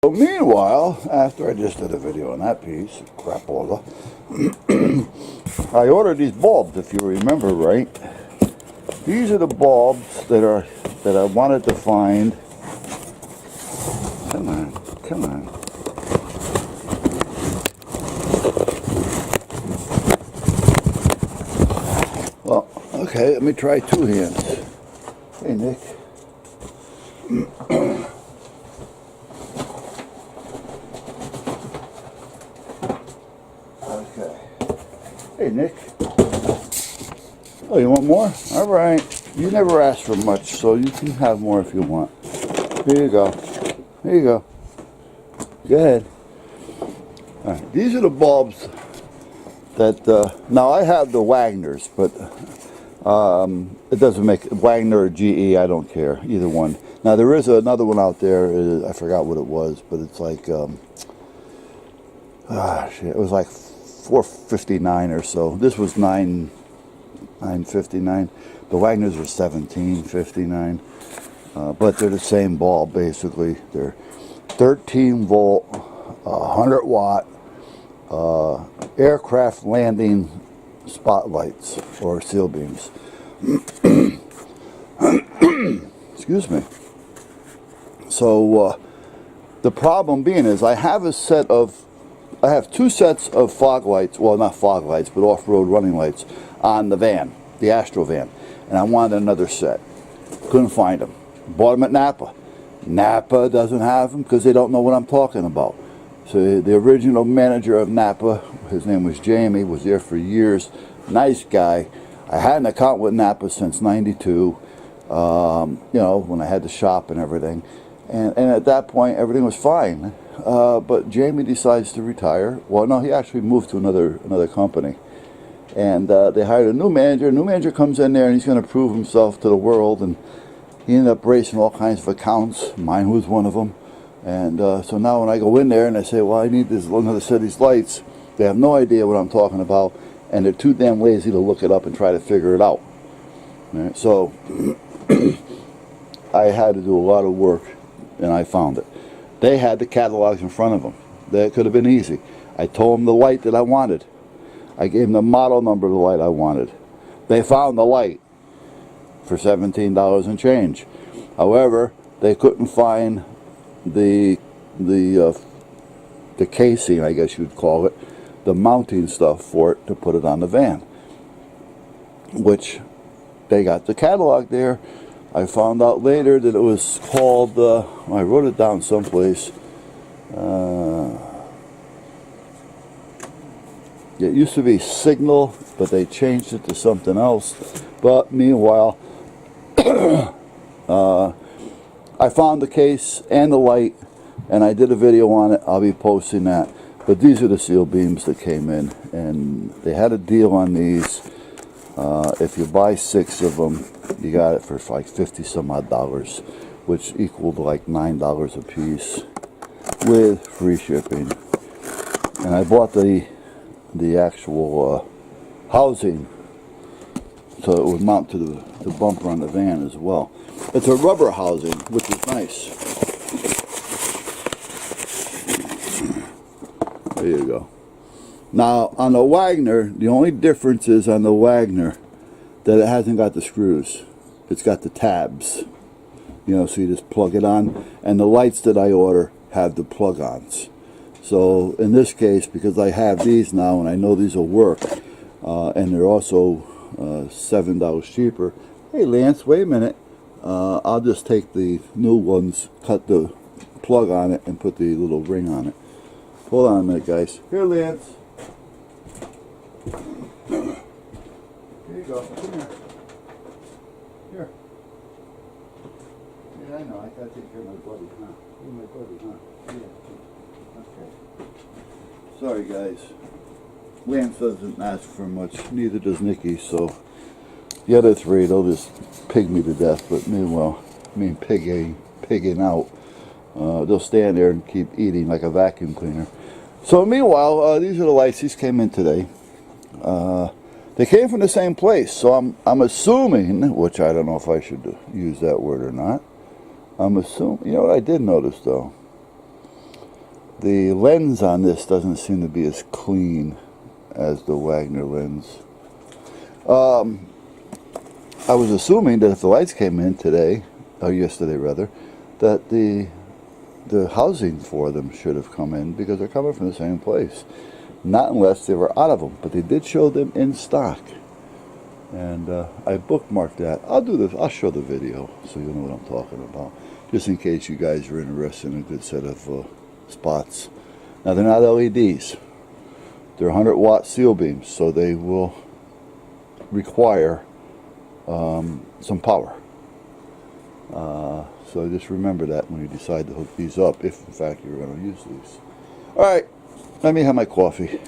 So meanwhile, after I just did a video on that piece, crapola, I ordered these bulbs, if you remember right. These are the bulbs that I wanted to find. Come on, come on. Well, okay, let me try two hands. Hey, Nick. Okay. Hey, Nick. Oh, you want more? All right. You never asked for much, so you can have more if you want. Here you go. Here you go. Go ahead. All right. These are the bulbs that, now I have the Wagners, but it doesn't make, Wagner or GE, I don't care, either one. Now there is another one out there, I forgot what it was, but it's like, shit, it was like $4.59 or so. This was $9.59. The Wagners are $17.59, but they're the same bulb basically. They're 13 volt, 100 watt aircraft landing spotlights or seal beams. Excuse me. So the problem being is I have two sets of fog lights, well not fog lights, but off-road running lights on the van, the Astro van, and I wanted another set. Couldn't find them. Bought them at Napa. Napa doesn't have them because they don't know what I'm talking about. So the original manager of Napa, his name was Jamie, was there for years. Nice guy. I had an account with Napa since '92, you know, when I had the shop and everything. And at that point, everything was fine. But Jamie decides to retire. Well, no, he actually moved to another company. And they hired a new manager. A new manager comes in there and he's going to prove himself to the world. And he ended up racing all kinds of accounts. Mine was one of them. And so now when I go in there and I say, well, I need another set of these lights, they have no idea what I'm talking about. And they're too damn lazy to look it up and try to figure it out. Right? So I had to do a lot of work, and I found it. They had the catalogs in front of them. That could have been easy. I told them the light that I wanted. I gave them the model number of the light I wanted. They found the light for $17 and change. However, they couldn't find the casing, I guess you'd call it, the mounting stuff for it to put it on the van, which they got the catalog there. I found out later that it was called, I wrote it down someplace, it used to be Signal, but they changed it to something else. But meanwhile, I found the case and the light, and I did a video on it. I'll be posting that. But these are the seal beams that came in, and they had a deal on these. If you buy 6 of them, you got it for like 50 some odd dollars, which equaled like $9 a piece with free shipping. And I bought the actual housing so it would mount to the bumper on the van as well. It's a rubber housing, which is nice. There you go. Now on the Wagner, the only difference is on the Wagner that it hasn't got the screws. It's got the tabs. You know, so you just plug it on. And the lights that I order have the plug-ons. So in this case, because I have these now and I know these will work, and they're also $7 cheaper. Hey Lance, wait a minute. I'll just take the new ones, cut the plug on it, and put the little ring on it. Hold on a minute, guys. Here, Lance. Here you go. Come here. Here. Yeah, I know. I gotta take care of my buddy, huh? You're my buddy, huh? Yeah. Okay. Sorry, guys. Lance doesn't ask for much. Neither does Nikki, so the other 3, they'll just pig me to death. But meanwhile, pigging out. They'll stand there and keep eating like a vacuum cleaner. So meanwhile, these are the lights. These came in today. They came from the same place, so I'm assuming, which I don't know if I should use that word or not. I'm assuming, you know what I did notice though? The lens on this doesn't seem to be as clean as the Wagner lens. I was assuming that if the lights came in today, or yesterday rather, that the housing for them should have come in, because they're coming from the same place. Not unless they were out of them, but they did show them in stock. And I bookmarked that. I'll do this. I'll show the video so you'll know what I'm talking about, just in case you guys are interested in a good set of spots. Now, they're not LEDs. They're 100-watt seal beams, so they will require some power. So just remember that when you decide to hook these up, if in fact you're going to use these. All right, let me have my coffee.